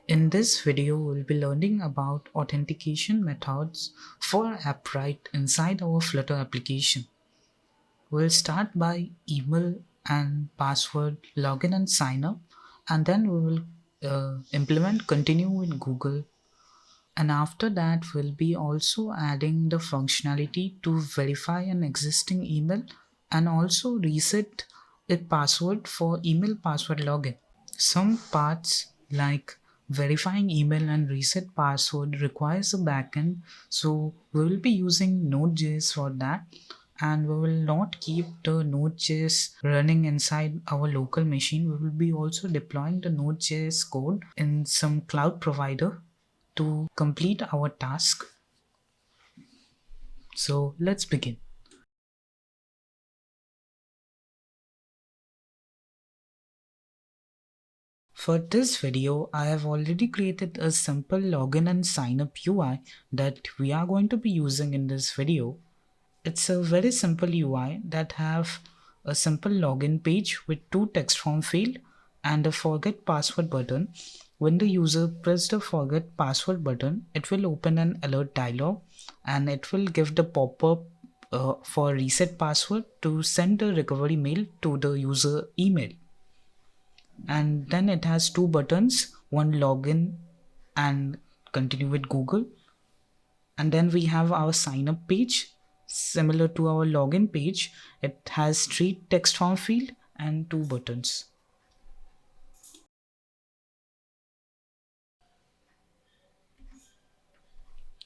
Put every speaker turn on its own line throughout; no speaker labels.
In this video, we'll be learning about authentication methods for Appwrite inside our Flutter application. We'll start by email and password login and sign up, and then we will implement continue with Google. And after that, we'll be also adding the functionality to verify an existing email and also reset a password for email password login. Some parts like verifying email and reset password requires a backend, so we will be using Node.js for that, and we will not keep the Node.js running inside our local machine. We will be also deploying the Node.js code in some cloud provider to complete our task. So let's begin. For this video, I have already created a simple login and sign up UI that we are going to be using in this video. It's a very simple UI that have a simple login page with two text form field and a forget password button. When the user press the forget password button, it will open an alert dialog and it will give the pop-up for reset password to send the recovery mail to the user email. And then it has two buttons, one login and continue with Google, and then we have our sign up page similar to our login page. It has three text form field and two buttons.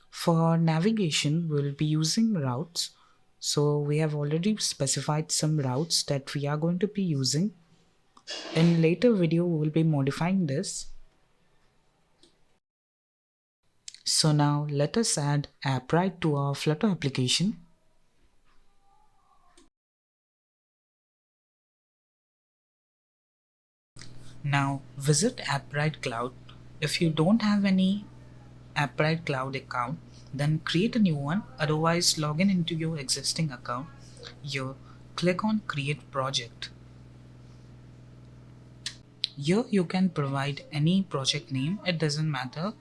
For navigation, we'll be using routes, so we have already specified some routes that we are going to be using. In later video, we will be modifying this. So now let us add Appwrite to our Flutter application. Now visit Appwrite Cloud. If you don't have any Appwrite Cloud account, then create a new one. Otherwise, log in into your existing account. Here, click on Create Project. Here you can provide any project name, it doesn't matter.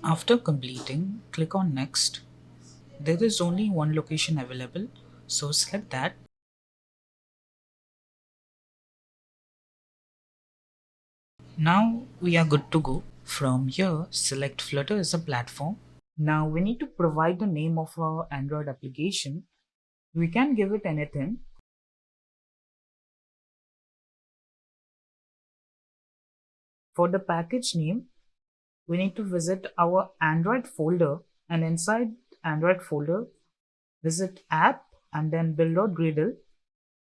After completing, click on Next. There is only one location available, so select that. Now we are good to go. From here, select Flutter as a platform. Now we need to provide the name of our Android application. We can give it anything. For the package name, we need to visit our Android folder, and inside Android folder, visit app and then build.gradle.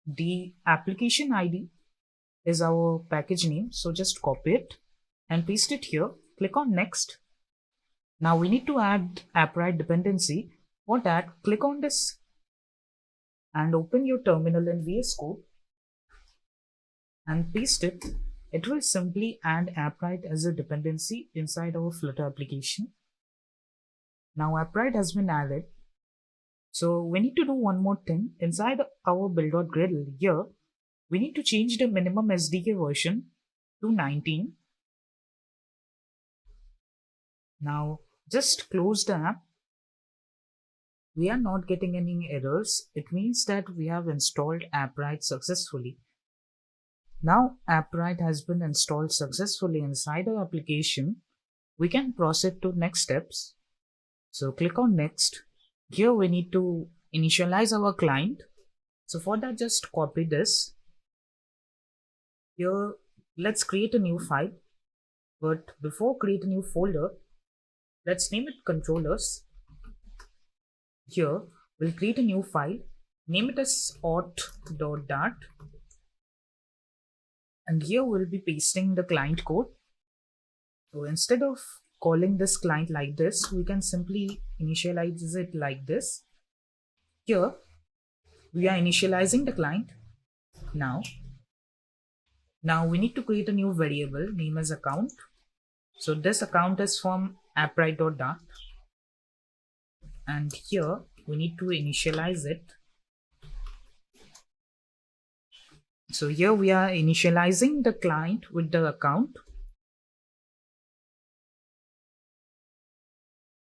The application ID is our package name, so just copy it and paste it here. Click on next. Now we need to add Appwrite dependency. For that, click on this and open your terminal in VS Code and paste it. It will simply add Appwrite as a dependency inside our Flutter application. Now Appwrite has been added. So we need to do one more thing. Inside our build.gradle here, we need to change the minimum SDK version to 19. Now just close the app. We are not getting any errors. It means that we have installed Appwrite successfully. Now Appwrite has been installed successfully inside our application. We can proceed to next steps. So click on next. Here we need to initialize our client. So for that, just copy this. Here, let's create a new file. But before create a new folder, let's name it controllers. Here, we'll create a new file. Name it as auth.dart. And here we'll be pasting the client code. So instead of calling this client like this, we can simply initialize it like this. Here we are initializing the client. Now we need to create a new variable, name as account. So this account is from appwrite.dart, and here we need to initialize it. So here we are initializing the client with the account.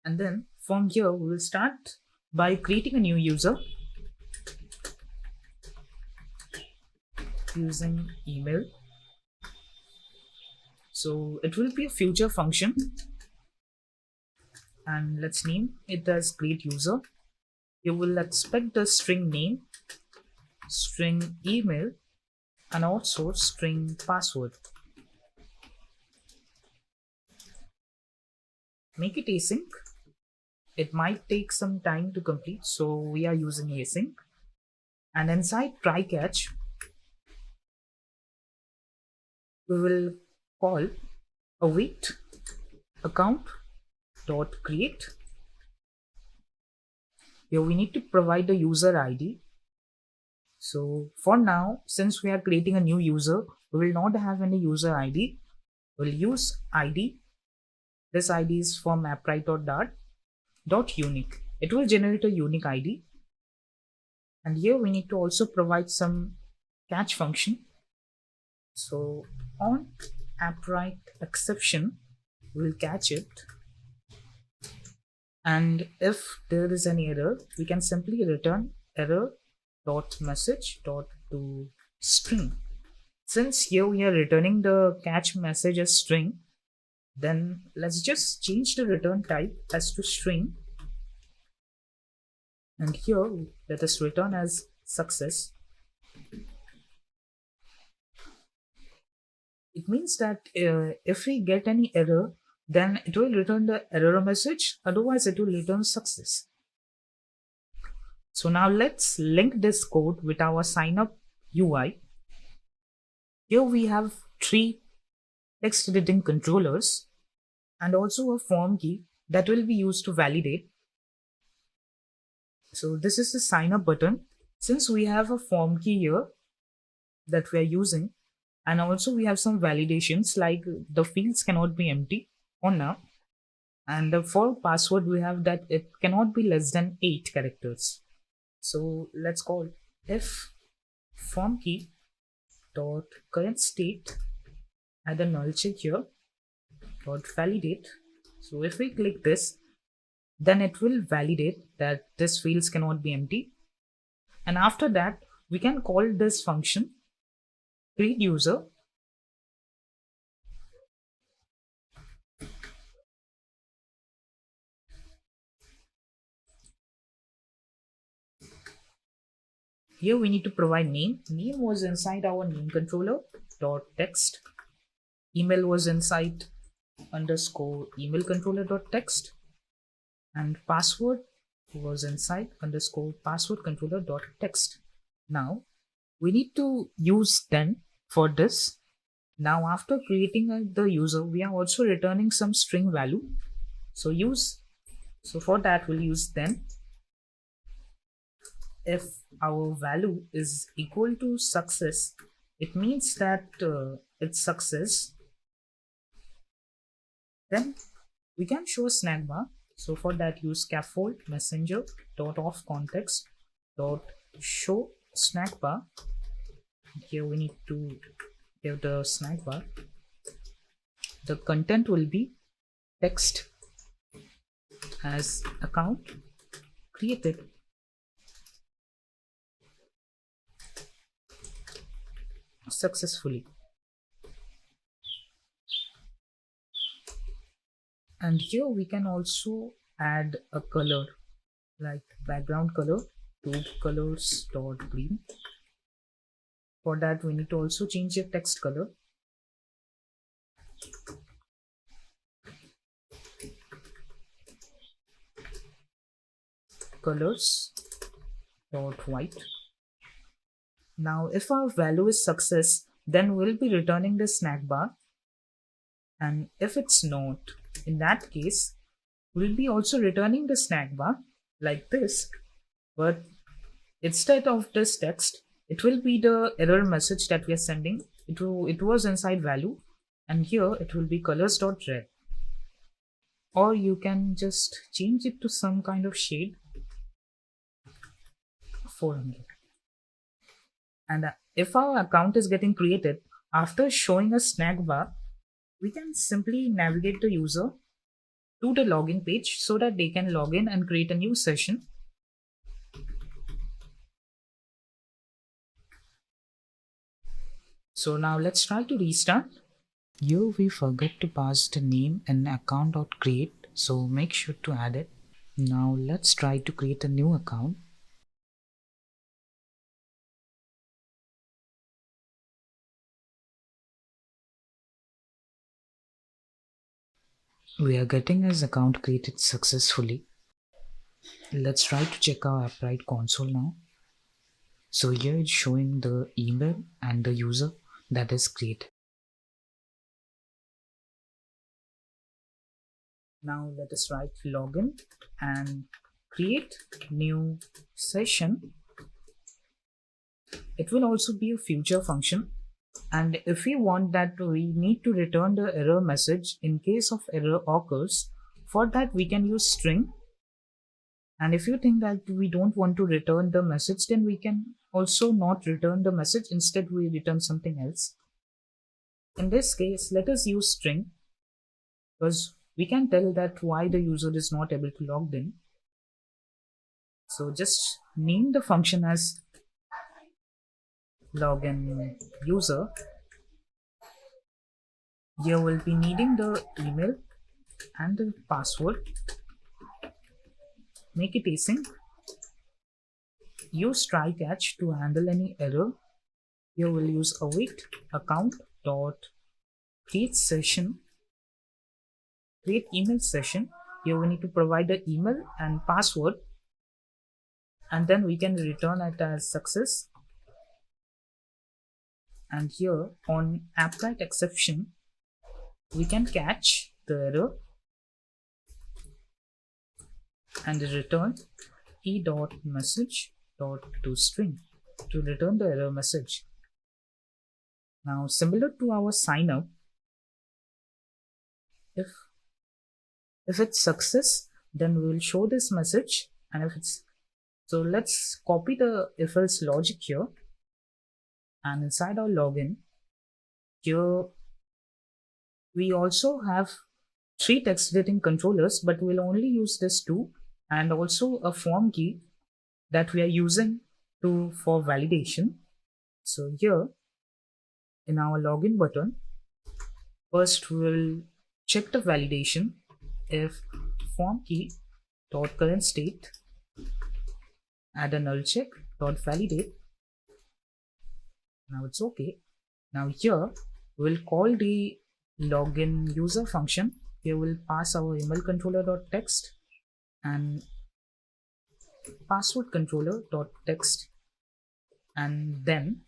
And then from here, we will start by creating a new user using email. So it will be a future function. And let's name it as create user. You will expect the string name, string email, and also string password. Make it async. It might take some time to complete, so we are using async. And inside try catch, we will call await account dot create. Here we need to provide the user ID. So for now, since we are creating a new user, we will not have any user ID. We'll use ID. This ID is from appwrite.dart unique. It will generate a unique ID. And here we need to also provide some catch function. So on Appwrite exception, we'll catch it. And if there is any error, we can simply return error.message.toString. Since here we are returning the catch message as string, then let's just change the return type as to string. And here let us return as success. It means that if we get any error, then it will return the error message, otherwise it will return success. So now let's link this code with our signup UI. Here we have 3 text editing controllers and also a form key that will be used to validate. So this is the sign up button. Since we have a form key here that we are using, and also we have some validations like the fields cannot be empty for now. And for password, we have that it cannot be less than 8 characters. So let's call if form key dot current state, add a null check here, dot validate. So if we click this, then it will validate that this fields cannot be empty. And after that, we can call this function create user. Here we need to provide name. Name was inside our name controller dot text. Email was inside underscore email controller dot text. And password was inside underscore password controller dot text. Now we need to use then for this. Now after creating the user, we are also returning some string value. So for that we'll use then. If our value is equal to success, it means that it's success. Then we can show a snack bar. So for that, use scaffold messenger dot off context dot show snack bar. Here we need to give the snack bar. The content will be text as account created. Successfully. And here we can also add a color like background color to colors dot green. For that we need to also change the text color. Colors dot white. Now if our value is success, then we'll be returning the snack bar. And if it's not, in that case, we'll be also returning the snack bar like this. But instead of this text, it will be the error message that we are sending. It was inside value, and here it will be colors.red. Or you can just change it to some kind of shade. 400. And If our account is getting created, after showing a snack bar, we can simply navigate the user to the login page so that they can log in and create a new session. So now let's try to restart. Here we forgot to pass the name in account.create, so make sure to add it. Now let's try to create a new account. We are getting his account created successfully. Let's try to check our Appwrite console now. So here it's showing the email and the user that is created. Now let us write login and create new session. It will also be a future function. And if we want that, we need to return the error message in case of error occurs. For that, we can use string. And if you think that we don't want to return the message, then we can also not return the message. Instead, we return something else. In this case, let us use string because we can tell that why the user is not able to log in. So just name the function as login user. Here we'll be needing the email and the password. Make it async. Use try catch to handle any error. Here we'll use await account dot create session, create email session. Here we need to provide the email and password, and then we can return it as success. And here on Appwrite exception, we can catch the error and return e.message.toString to return the error message. Now, similar to our sign up, if it's success, then we will show this message, and if it's so, let's copy the if else logic here, and inside our login here we also have 3 text editing controllers, but we'll only use this 2, and also a form key that we are using for validation. So here in our login button, first we'll check the validation if form key dot current state, add a null check dot validate. Now it's okay. Now here we'll call the login user function. Here we'll pass our email controller dot text and password controller dot text, and then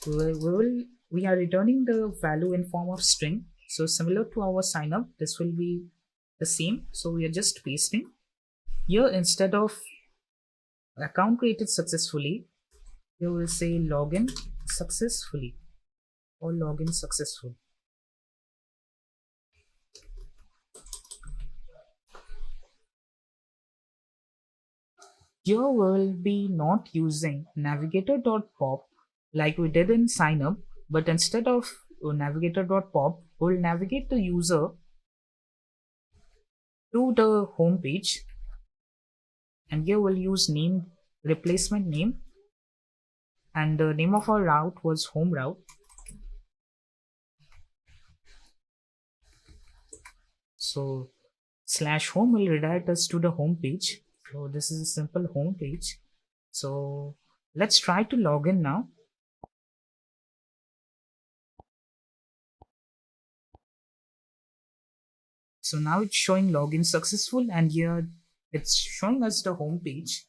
we are returning the value in form of string. So similar to our sign up, this will be the same. So we are just pasting here, instead of account created successfully, here we'll say login successfully or login successful. Here we'll be not using navigator.pop like we did in sign up, but instead of navigator.pop, we'll navigate the user to the home page, and here we'll use name replacement name, and the name of our route was home route. So /home will redirect us to the home page. So this is a simple home page. So let's try to log in now. So now it's showing login successful, and here it's showing us the home page.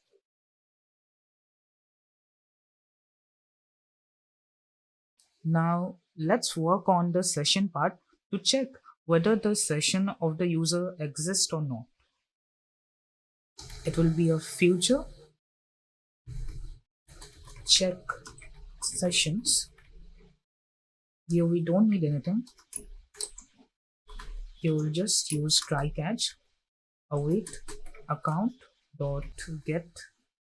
Now let's work on the session part to check whether the session of the user exists or not. It will be a future check sessions. Here we don't need anything. Here we'll just use try catch, await account dot get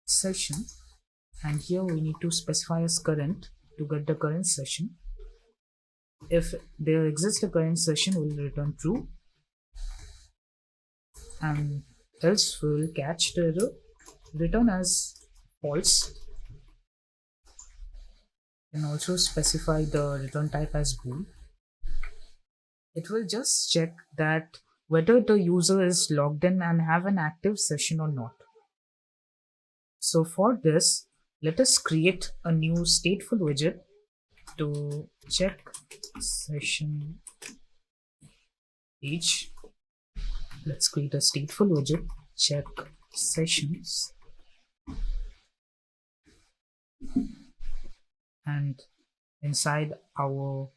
session, and here we need to specify as current. to get the current session. If there exists a current session, we'll return true, and else we'll catch the error, return as false, and also specify the return type as bool. It will just check that whether the user is logged in and have an active session or not. So for this, let us create a new stateful widget to check session page. Let's create a stateful widget, check sessions, and inside our,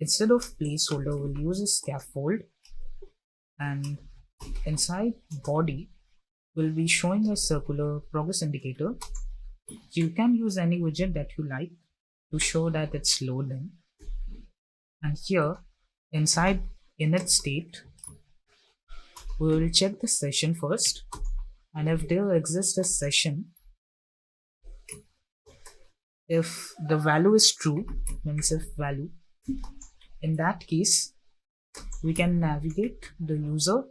instead of placeholder, we'll use a scaffold, and inside body will be showing a circular progress indicator. You can use any widget that you like to show that it's loading. And here inside init state, we will check the session first, and if there exists a session, if the value is true, means if value, in that case we can navigate the user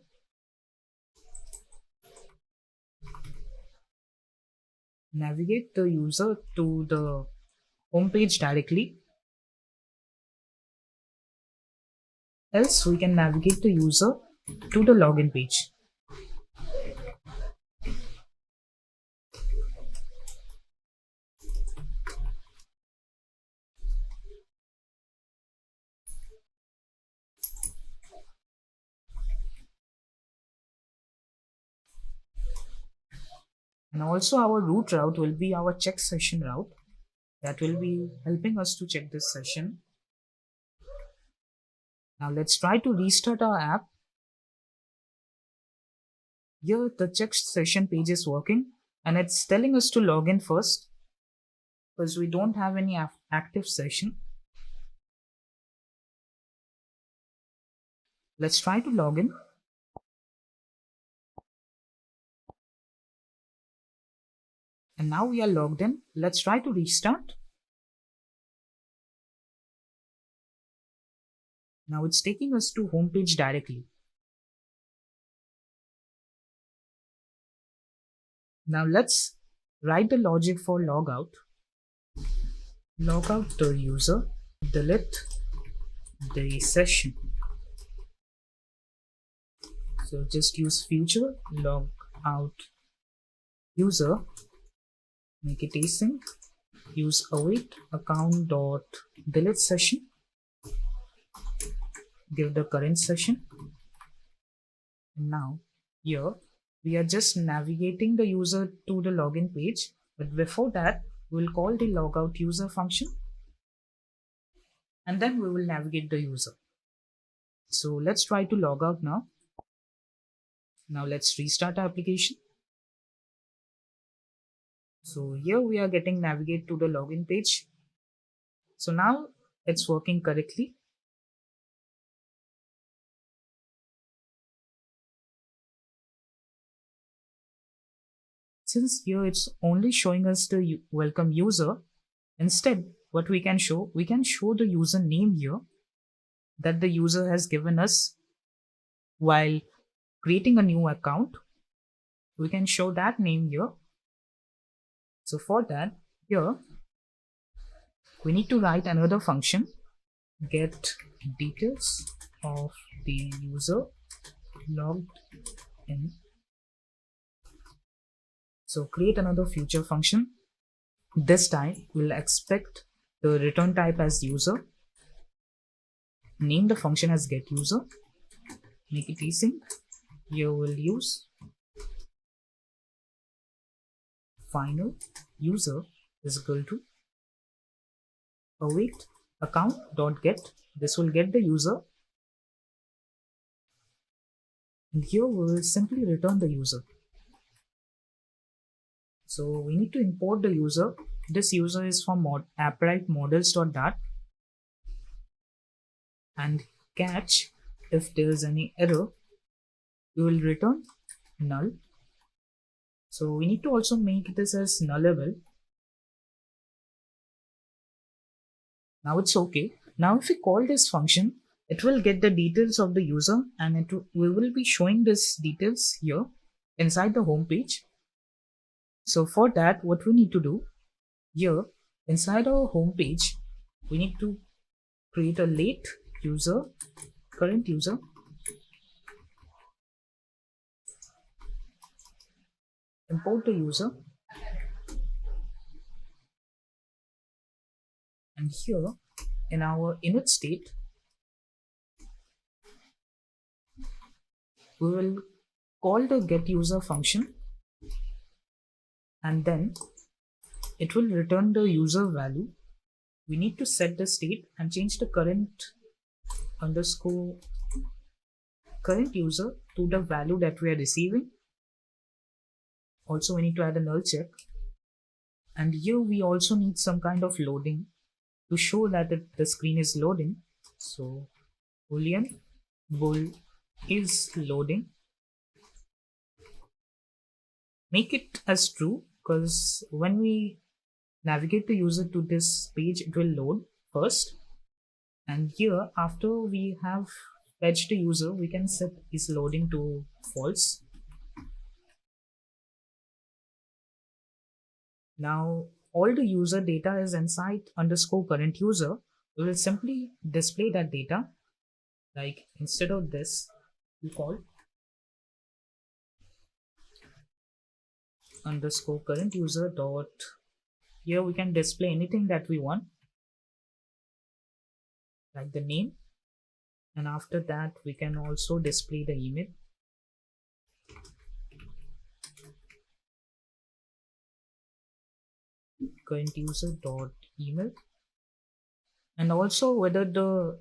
to the home page directly, else we can navigate the user to the login page. And also our root route will be our check session route that will be helping us to check this session. Now let's try to restart our app. Here the check session page is working and it's telling us to log in first because we don't have any active session. Let's try to log in. And now we are logged in. Let's try to restart. Now it's taking us to home page directly. Now let's write the logic for logout. Logout the user, delete the session. So just use future logout user, make it async, use await account dot delete session, give the current session. And now here we are just navigating the user to the login page, but before that we'll call the logout user function and then we will navigate the user. So let's try to log out now. Now let's restart our application. So here we are getting navigate to the login page. So now it's working correctly. Since here it's only showing us the welcome user, instead what we can show the user name here that the user has given us while creating a new account. We can show that name here. So for that, here we need to write another function, get details of the user logged in. So create another future function. This time we'll expect the return type as user, name the function as get user, make it async. Here we'll use final user is equal to await account dot get. This will get the user, and here we will simply return the user. So we need to import the user. This user is from Appwrite models.dart, and catch if there is any error, we will return null. So we need to also make this as nullable. Now it's okay. Now if we call this function, it will get the details of the user, and we will be showing this details here inside the home page. So for that, what we need to do here inside our home page, we need to create a late user, current user, import the user, and here in our init state, we will call the getUser function, and then it will return the user value. We need to set the state and change the current user to the value that we are receiving. Also, we need to add a null check, and here we also need some kind of loading to show that the screen is loading. So boolean bool is loading. Make it as true, because when we navigate the user to this page, it will load first, and here after we have fetched the user, we can set is loading to false. Now all the user data is inside underscore current user. We will simply display that data, like instead of this we call underscore current user dot. Here we can display anything that we want, like the name, and after that we can also display the email. Current user dot email, and also whether the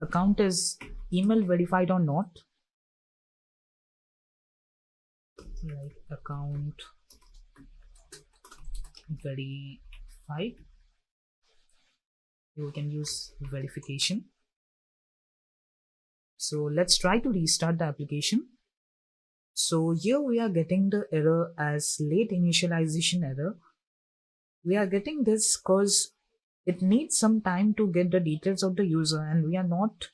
account is email verified or not, like account verified. You can use verification. So let's try to restart the application. So here we are getting the error as late initialization error. We are getting this because it needs some time to get the details of the user, and we are not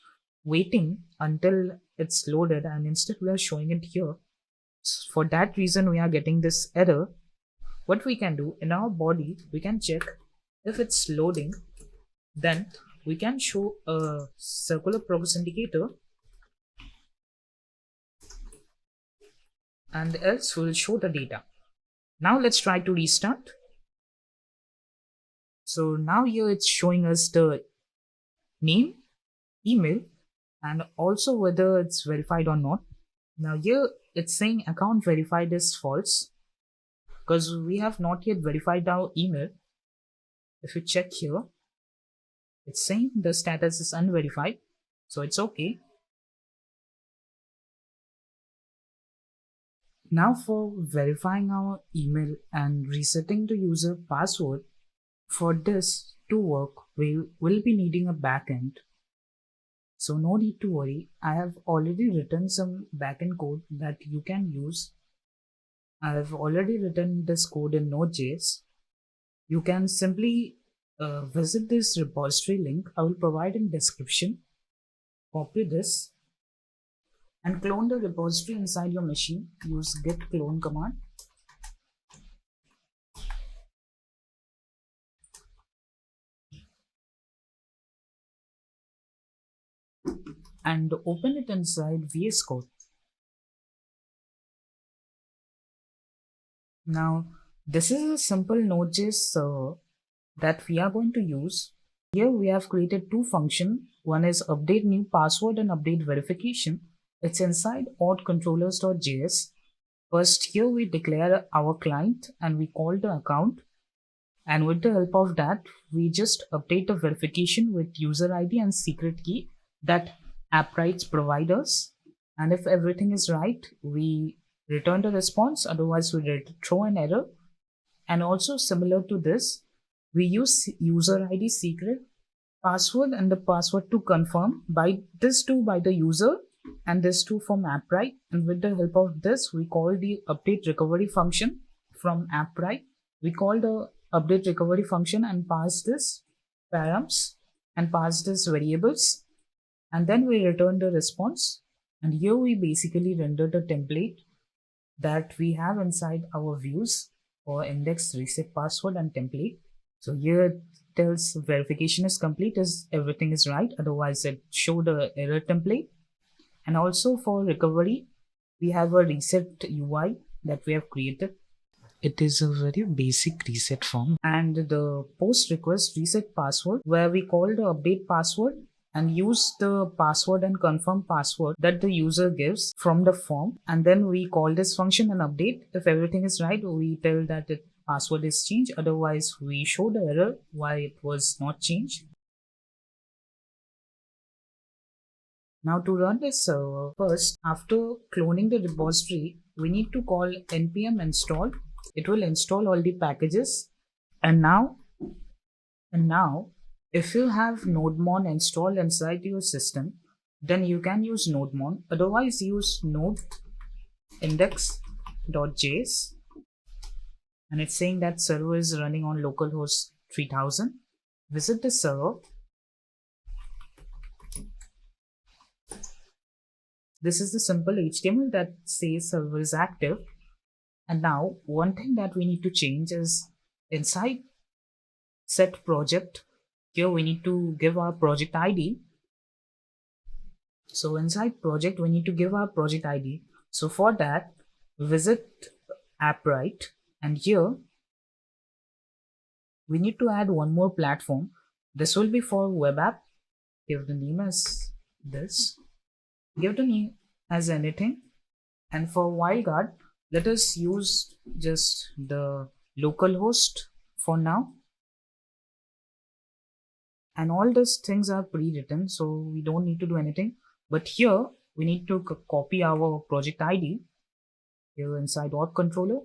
waiting until it's loaded, and instead we are showing it here. So for that reason we are getting this error. What we can do, in our body we can check if it's loading, then we can show a circular progress indicator, and else we'll show the data. Now let's try to restart. So now here it's showing us the name, email, and also whether it's verified or not. Now here it's saying account verified is false, because we have not yet verified our email. If you check here, it's saying the status is unverified, so it's okay. Now for verifying our email and resetting the user password, for this to work, we will be needing a backend. So no need to worry, I have already written some backend code that you can use. I have already written this code in Node.js. You can simply visit this repository link I will provide in description. Copy this and clone the repository inside your machine. Use git clone command. And open it inside VS Code. Now this is a simple Node.js server that we are going to use. Here we have created two functions. One is update new password and update verification. It's inside auth-controllers.js. First here we declare our client and we call the account, and with the help of that we just update the verification with user ID and secret key that Appwrite provides us, and if everything is right we return the response, otherwise we throw an error. And also similar to this, we use user ID, secret, password, and the password to confirm by this two by the user and this two from Appwrite, and with the help of this we call the update recovery function from Appwrite. We call the update recovery function and pass this params and pass this variables, and then we return the response. And here we basically render the template that we have inside our views for index, reset password, and template. So here it tells verification is complete as everything is right, otherwise it show the error template. And also for recovery, we have a reset UI that we have created. It is a very basic reset form, and the post request reset password, where we call the update password and use the password and confirm password that the user gives from the form, and then we call this function and update. If everything is right, we tell that the password is changed, otherwise we show the error why it was not changed. Now to run this server, first after cloning the repository, we need to call npm install. It will install all the packages. And now if you have nodemon installed inside your system, then you can use nodemon, otherwise use node index.js, and it's saying that server is running on localhost 3000. Visit the server. This is the simple HTML that says server is active. And now one thing that we need to change is inside set project, here we need to give our project ID. So inside project, we need to give our project ID. So for that, visit Appwrite, and here we need to add one more platform. This will be for web app. Give the name as this. Give the name as anything. And for wildcard, let us use just the localhost for now. And all these things are pre-written, so we don't need to do anything. But here we need to copy our project ID. Here inside auth controller,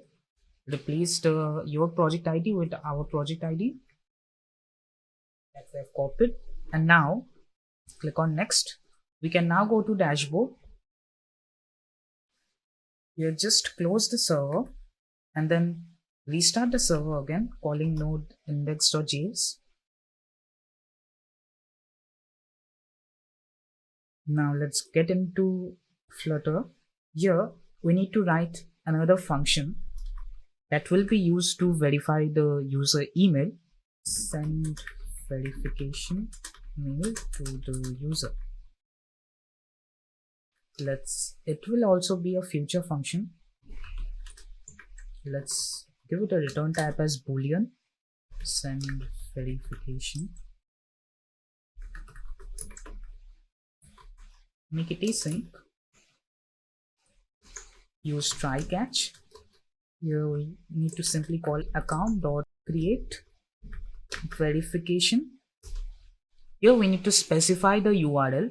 replace your project ID with our project ID that we have copied. And now click on next. We can now go to dashboard. Here just close the server and then restart the server again, calling node index.js. Now let's get into Flutter. Here we need to write another function that will be used to verify the user email. Send verification mail to the user. It will also be a future function. Let's give it a return type as boolean. Send verification. Make it async. Use try catch. Here we need to simply call account.create verification. Here we need to specify the URL.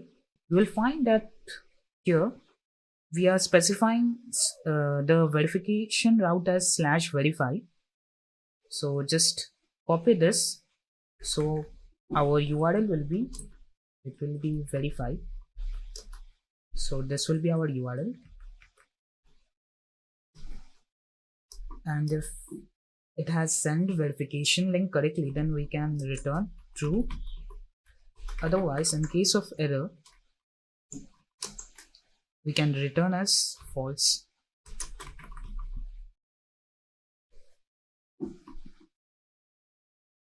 You will find that here we are specifying the verification route as /verify. So just copy this. So our URL will be verify. So this will be our URL. And if it has sent verification link correctly, then we can return true. Otherwise, in case of error, we can return as false.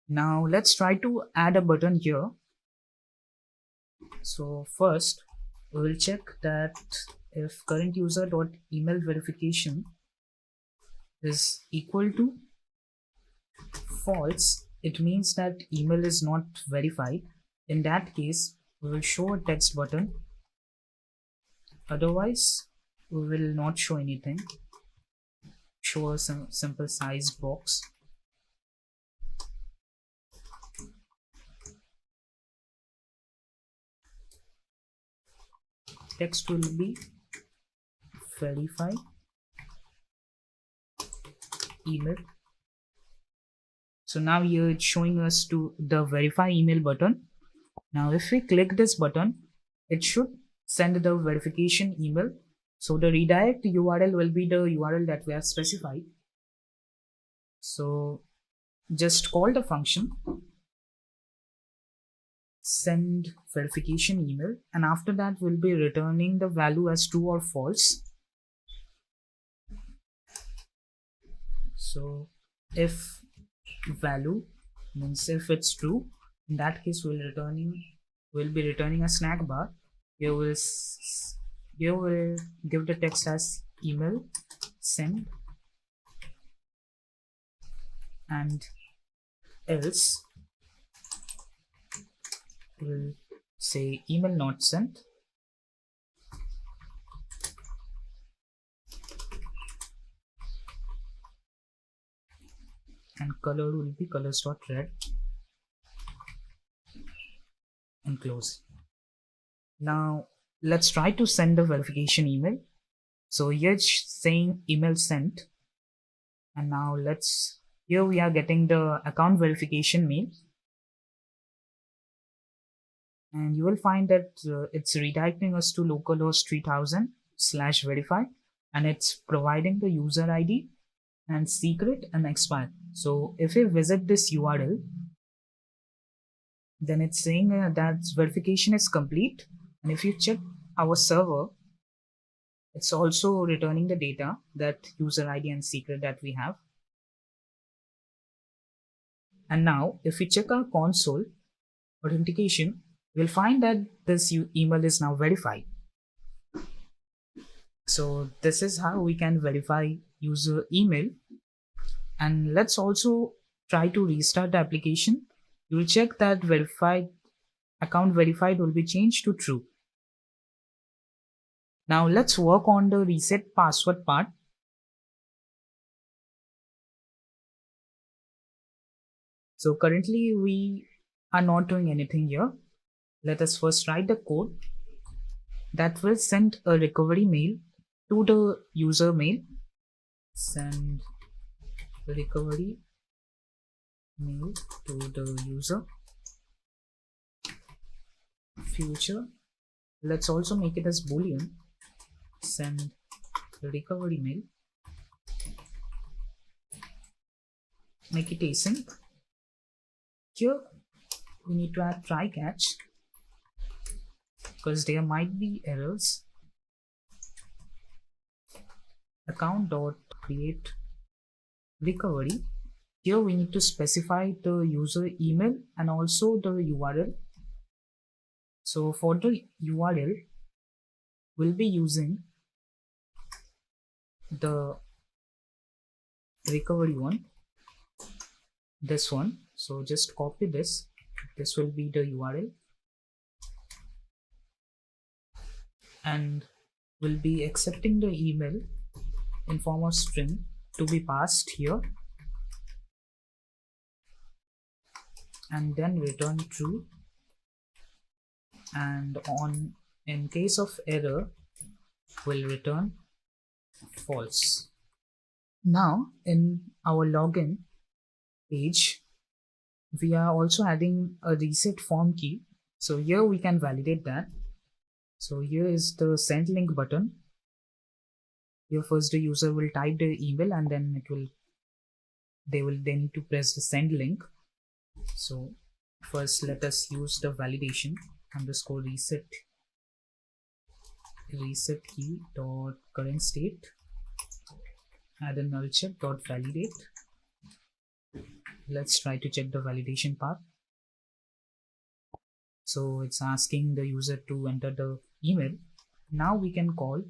Now let's try to add a button here. So first we will check that if current user.email verification is equal to false, it means that email is not verified. In that case, we will show a text button. Otherwise, we will not show anything. Show a simple size box. Text will be verify email. So now here it's showing us to the verify email button. Now if we click this button, it should send the verification email. So the redirect URL will be the URL that we have specified. So just call the function send verification email, and after that we'll be returning the value as true or false. So if value means if it's true, in that case we'll be returning a snack bar. Here we'll give the text as email send, and else we'll say email not sent, and color will be colors.red, and close. Now let's try to send the verification email. So here it's saying email sent, and now here we are getting the account verification mail, and you will find that it's redirecting us to localhost 3000/verify, and it's providing the user ID and secret and expire. So if we visit this URL, then it's saying that verification is complete, and if you check our server, it's also returning the data, that user ID and secret that we have. And now if we check our console authentication, we'll find that this email is now verified. So this is how we can verify user email. And let's also try to restart the application. You will check that account verified will be changed to true. Now let's work on the reset password part. So currently we are not doing anything here. Let us first write the code that will send a recovery mail to the user mail. Send recovery mail to the user. Future, let's also make it as boolean. Send recovery mail. Make it async. Here we need to add try catch, because there might be errors. Account.create recovery. Here we need to specify the user email and also the URL. So for the URL, we'll be using the recovery one, this one. So just copy this. This will be the URL, and we'll be accepting the email in form of string to be passed here, and then return true, and in case of error will return false. Now in our login page, we are also adding a reset form key. So here we can validate that. So here is the send link button. Here first the user will type the email, and then they need to press the send link. So first let us use the validation underscore reset key dot current state, add a null check dot validate. Let's try to check the validation part. So it's asking the user to enter the email. Now we can call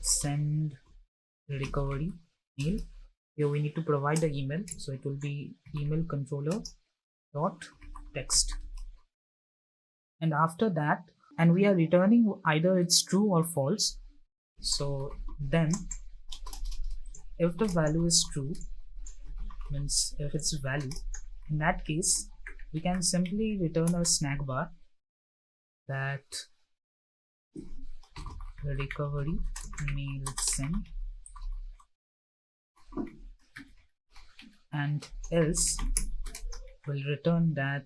send recovery mail. Here we need to provide the email, so it will be email controller dot text, and after that, and we are returning either it's true or false. So then if the value is true, means if it's value, in that case we can simply return a snack bar that recovery mail send, and else will return that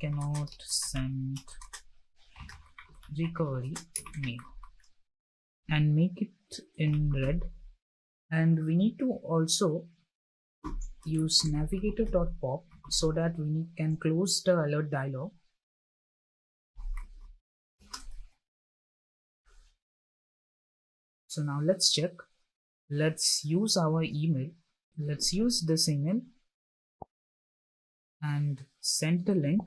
cannot send recovery mail, and make it in red. And we need to also use navigator.pop so that we can close the alert dialog. So now let's check. Let's use our email. Let's use this email and send the link.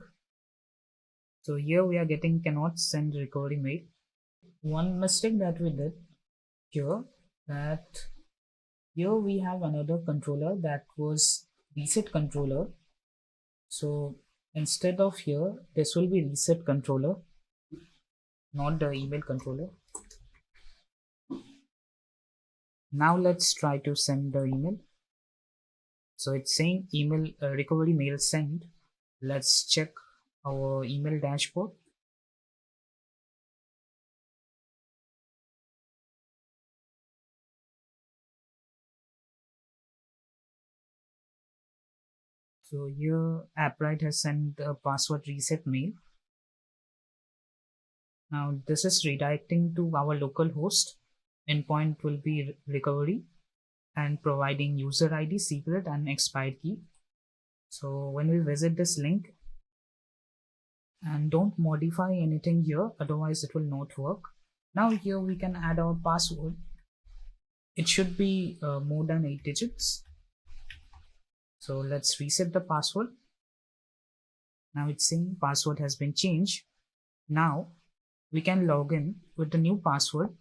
So here we are getting cannot send recovery mail. One mistake that we did here, that here we have another controller that was reset controller. So instead of here, this will be reset controller, not the email controller. Now let's try to send the email. So it's saying email recovery mail sent. Let's check our email dashboard. So here Appwrite has sent a password reset mail. Now this is redirecting to our local host. Endpoint will be recovery and providing user ID, secret and expired key. So when we visit this link, and don't modify anything here, otherwise it will not work. Now here we can add our password. It should be more than 8 digits. So let's reset the password. Now it's saying password has been changed. Now we can log in with the new password.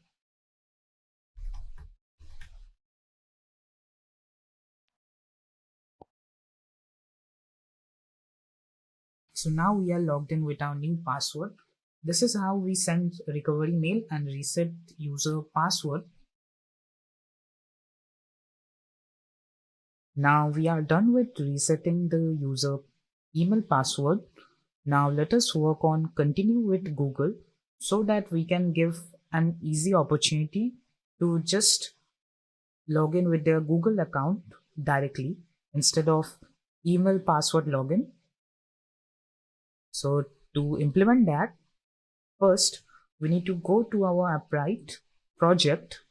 So now we are logged in with our new password. This is how we send recovery mail and reset user password. Now we are done with resetting the user email password. Now let us work on continue with Google so that we can give an easy opportunity to just log in with their Google account directly instead of email password login. So to implement that, first we need to go to our Appwrite project.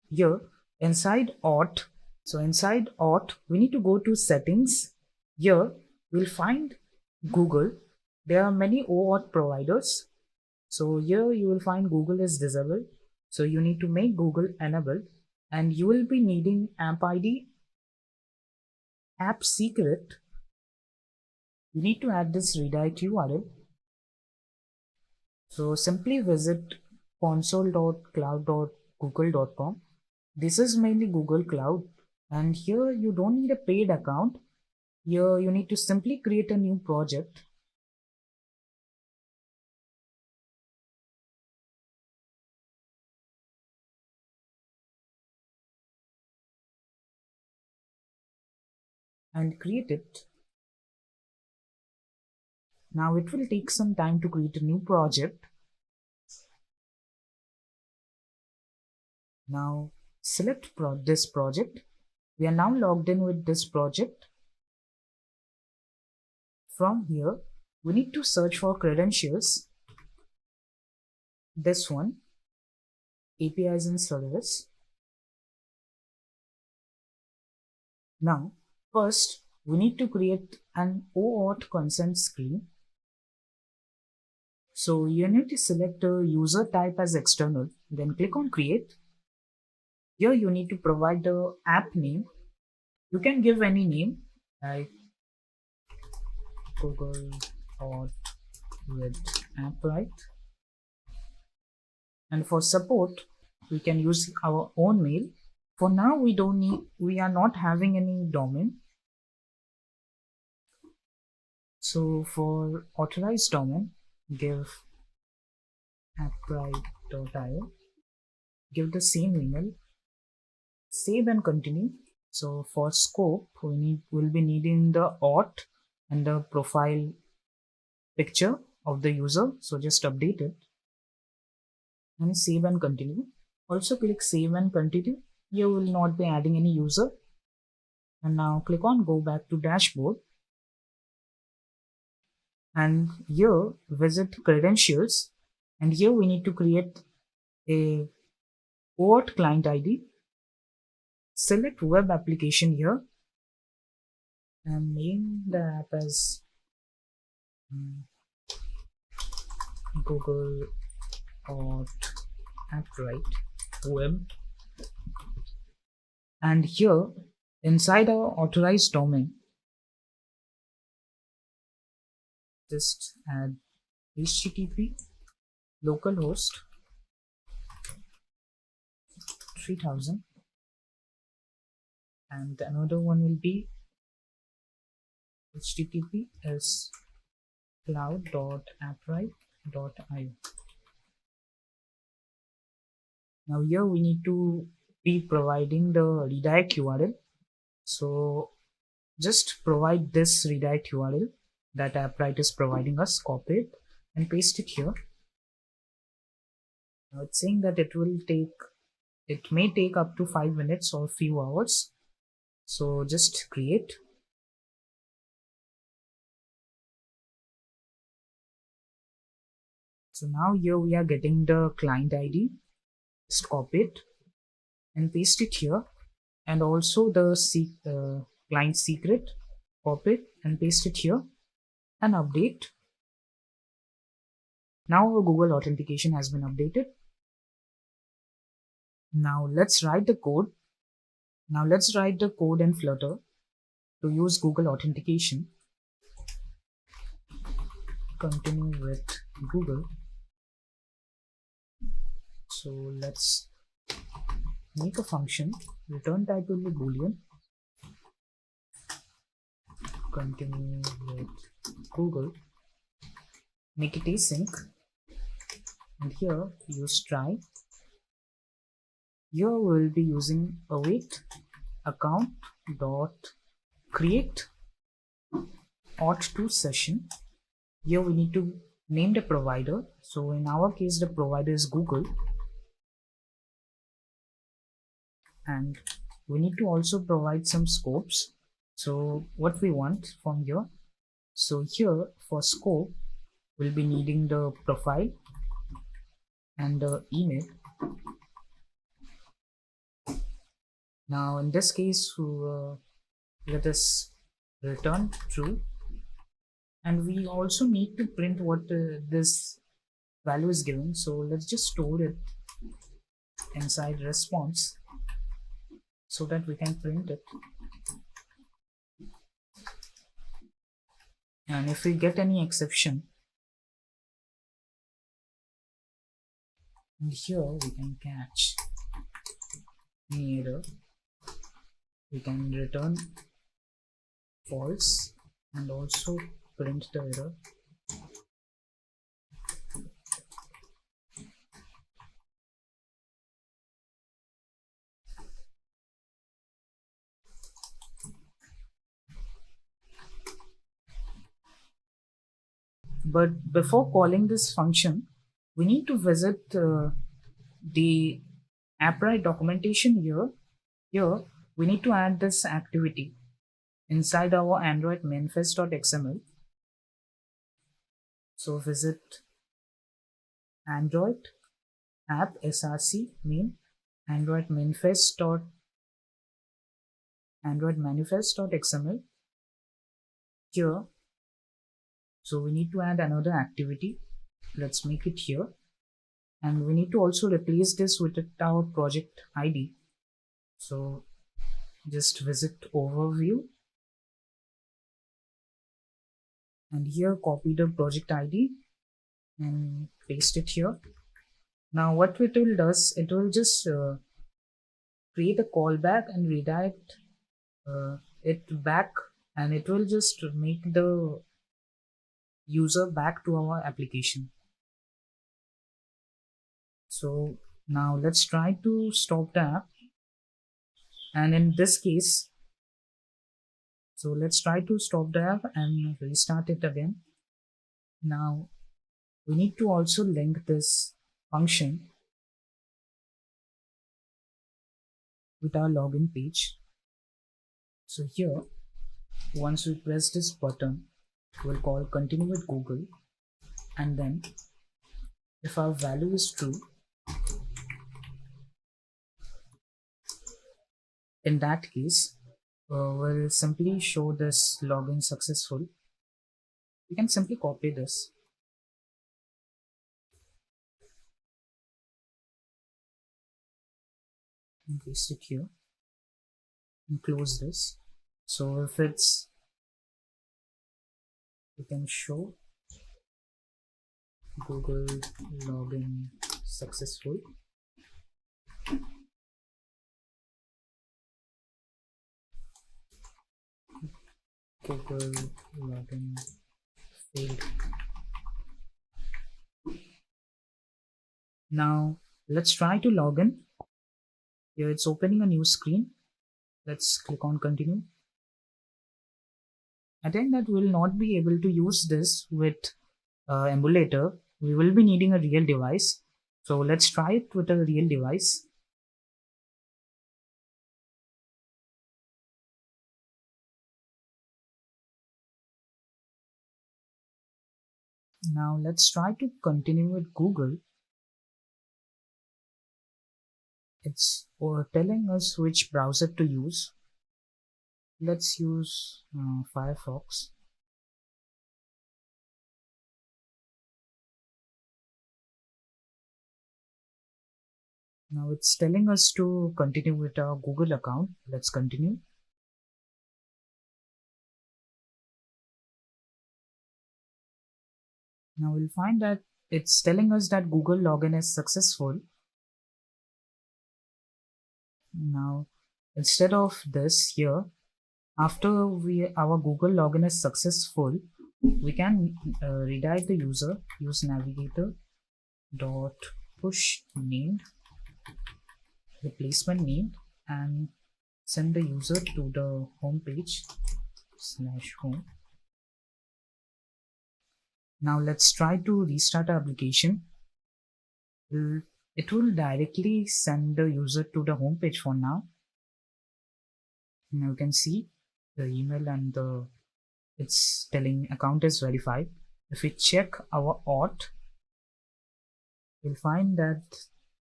Here inside Auth, so inside Auth we need to go to settings. Here we'll find Google. There are many OAuth providers. So here you will find Google is disabled. So you need to make Google enabled, and you will be needing app ID, app secret. You need to add this redirect URL. So simply visit console.cloud.google.com. This is mainly Google Cloud, and here you don't need a paid account. Here you need to simply create a new project. And create it. Now it will take some time to create a new project. Now select this project. We are now logged in with this project. From here, we need to search for credentials. This one, APIs and service. Now, first, we need to create an OAuth consent screen. So you need to select a user type as external, then click on create. Here you need to provide the app name. You can give any name like Google Auth with Appwrite. And for support, we can use our own mail. For now, we are not having any domain. So for authorized domain, give appwrite.io, give the same email, save and continue. So for scope, we'll be needing the auth and the profile picture of the user. So just update it and save and continue. Also click save and continue. You will not be adding any user. And now click on go back to dashboard. And here visit credentials. And here we need to create a OAuth client ID. Select web application here. and name the app as Google Auth Appwrite web. And here inside our authorized domain, just add HTTP localhost 3000, and another one will be https cloud.appwrite.io. Now here we need to be providing the redirect URL. So just provide this redirect URL that Appwrite is providing us, copy it and paste it here. Now it's saying that it may take up to 5 minutes or few hours. So just create. So now here we are getting the client ID. Just copy it and paste it here, and also the client secret, copy it and paste it here and update. Now our Google authentication has been updated. Now let's write the code. Now let's write the code in Flutter to use Google authentication. Continue with Google. So let's make a function, return type will be boolean, continue with Google, make it async, and here use try. Here we will be using await account dot create auth2 session. Here we need to name the provider. So in our case the provider is Google, and we need to also provide some scopes. So what we want from here, so here for scope we'll be needing the profile and the email. Now in this case let us return true, and we also need to print what this value is given. So let's just store it inside response so that we can print it. And if we get any exception, and here we can catch any error, we can return false and also print the error. But before calling this function, we need to visit the Appwrite documentation here. Here we need to add this activity inside our Android manifest.xml. So visit Android app src main Android manifest.xml here. So we need to add another activity. Let's make it here, and we need to also replace this with our project ID. So just visit overview, and here copy the project ID and paste it here. Now what it will does, it will just create a callback and redirect it back, and it will just make the user back to our application. So now let's try to stop the app, and in this case, so let's try to stop the app and restart it again. Now we need to also link this function with our login page. So here, once we press this button, we'll call continue with Google, and then if our value is true, in that case will simply show this login successful. You can simply copy this and paste it here and close this. So if it's, you can show Google login successful. Google login failed. Now let's try to log in. Here it's opening a new screen. Let's click on continue. I think that we'll not be able to use this with emulator. We will be needing a real device. So let's try it with a real device. Now let's try to continue with Google. It's telling us which browser to use. Let's use Firefox. Now it's telling us to continue with our Google account. Let's continue. Now we'll find that it's telling us that Google login is successful. Now instead of this here, after our Google login is successful, we can redirect the user, use navigator dot push name, replacement name, and send the user to the home page /home. Now let's try to restart our application. It will directly send the user to the home page for now. Now you can see the email and it's telling account is verified. If we check our auth, we'll find that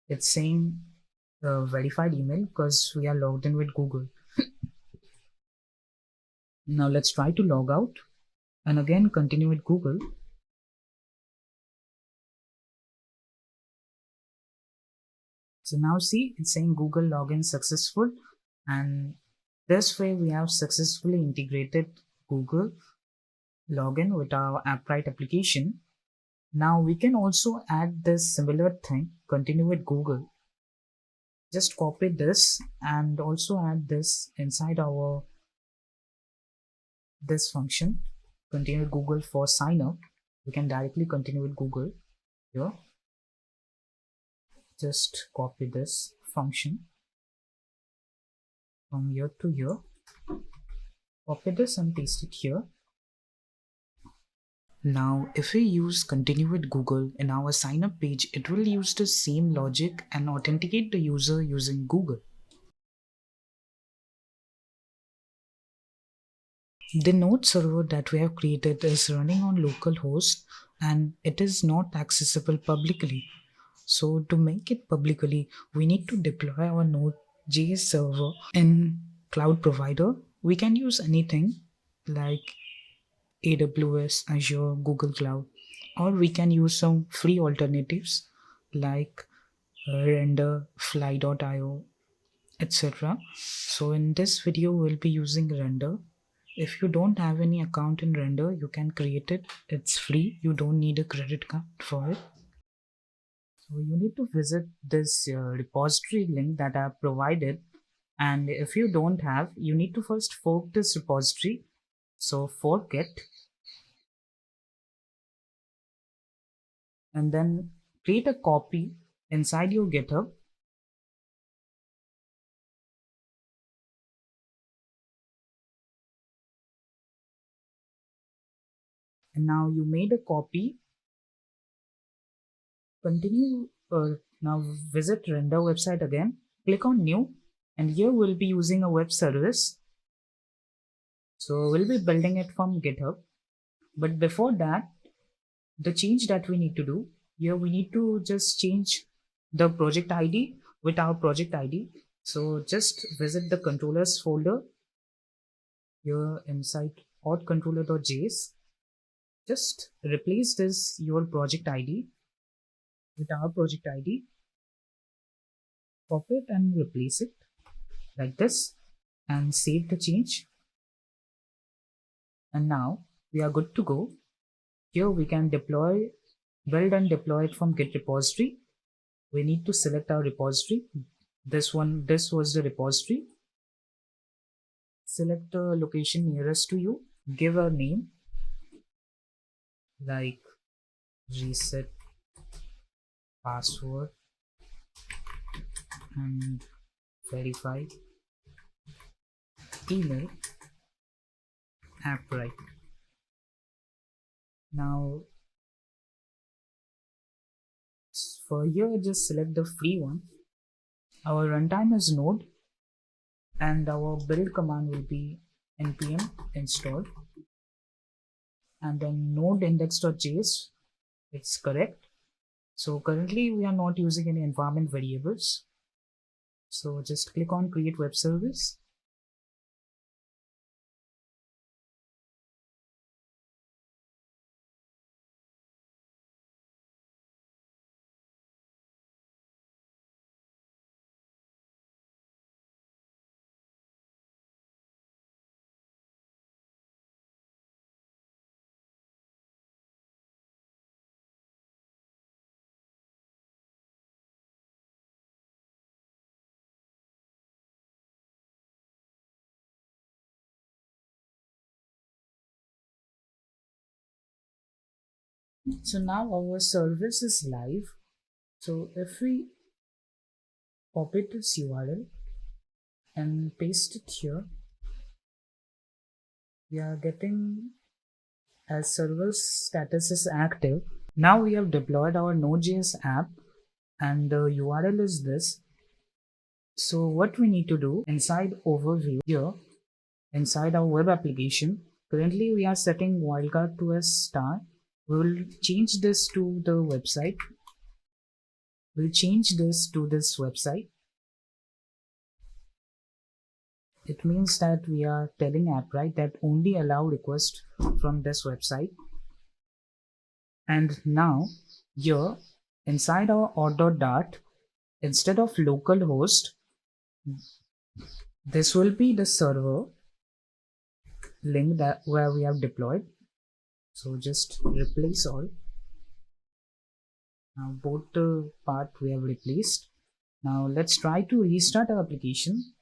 it's saying verified email because we are logged in with Google. Now let's try to log out and again continue with Google. So now see, it's saying Google login successful, and this way we have successfully integrated Google login with our Appwrite application. Now we can also add this similar thing, continue with Google. Just copy this and also add this inside our this function, continue with Google for sign up. We can directly continue with Google here. Just copy this function from here to here, copy this and paste it here. Now if we use continue with Google in our sign up page, it will use the same logic and authenticate the user using Google. The node server that we have created is running on localhost and it is not accessible publicly. So to make it publicly, we need to deploy our Node.js server in cloud provider. We can use anything like AWS, Azure, Google Cloud, or we can use some free alternatives like Render, Fly.io, etc. So in this video, we'll be using Render. If you don't have any account in Render, you can create it. It's free. You don't need a credit card for it. So you need to visit this repository link that I have provided. And if you don't have, you need to first fork this repository. So fork it. And then create a copy inside your GitHub. And now you made a copy. Continue, now visit Render website again, click on new, and here we'll be using a web service. So we'll be building it from GitHub. But before that, the change that we need to do, here we need to just change the project ID with our project ID. So just visit the controllers folder here inside auth just replace this your project ID with our project ID, copy it and replace it like this and save the change. And now we are good to go. Here we can build and deploy it from Git repository. We need to select our repository. This was the repository. Select the location nearest to you. Give a name like reset password and verify email Appwrite. Now for here, just select the free one. Our runtime is node and our build command will be npm install, and then node index.js, it's correct. So currently we are not using any environment variables. So just click on create web service. So now our service is live. So if we copy this URL and paste it here, we are getting as server status is active. Now we have deployed our Node.js app and the URL is this. So what we need to do inside overview here, inside our web application, currently we are setting wildcard to as star. We will change this to the website. We'll change this to this website. It means that we are telling Appwrite that only allow request from this website. And now here inside our auth.dart, instead of localhost, this will be the server link that where we have deployed. So just replace all. Now both the part we have replaced. Now let's try to restart our application.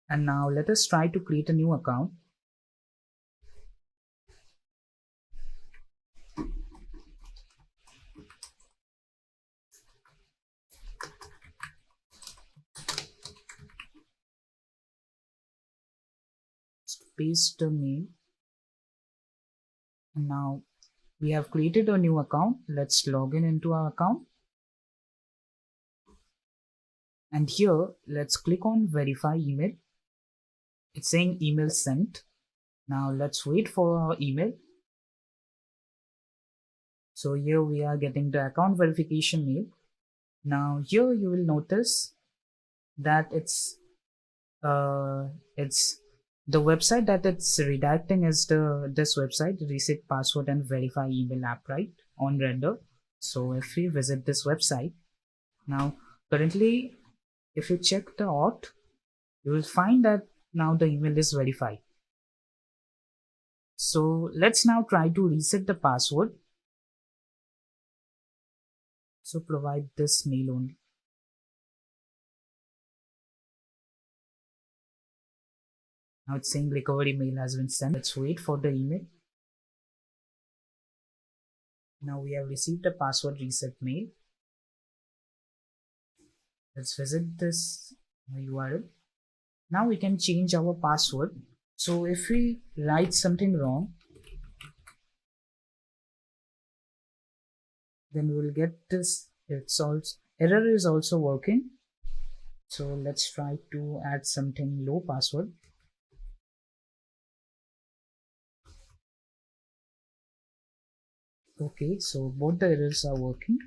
And now let us try to create a new account. Paste the mail. And now we have created a new account. Let's log in into our account. And here let's click on verify email. It's saying email sent. Now let's wait for our email. So here we are getting the account verification mail. Now here you will notice that it's the website that it's redirecting is this website, reset password and verify email Appwrite on render. So if we visit this website, now currently if you check the auth, you will find that now the email is verified. So let's now try to reset the password. So provide this mail only. Now it's saying recovery mail has been sent. Let's wait for the email. Now we have received a password reset mail. Let's visit this URL. Now we can change our password. So if we write something wrong, then we will get this. Error is also working. So let's try to add something low password. Okay, so both the errors are working.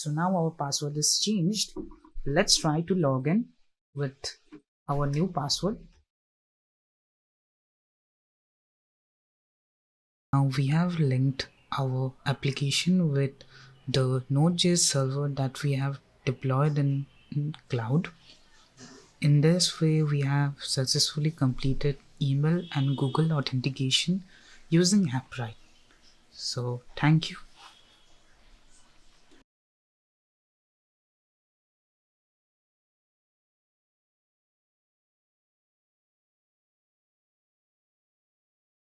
So now our password is changed. Let's try to log in with our new password. Now we have linked our application with the Node.js server that we have deployed in cloud. In this way, we have successfully completed email and Google authentication using Appwrite. So thank you.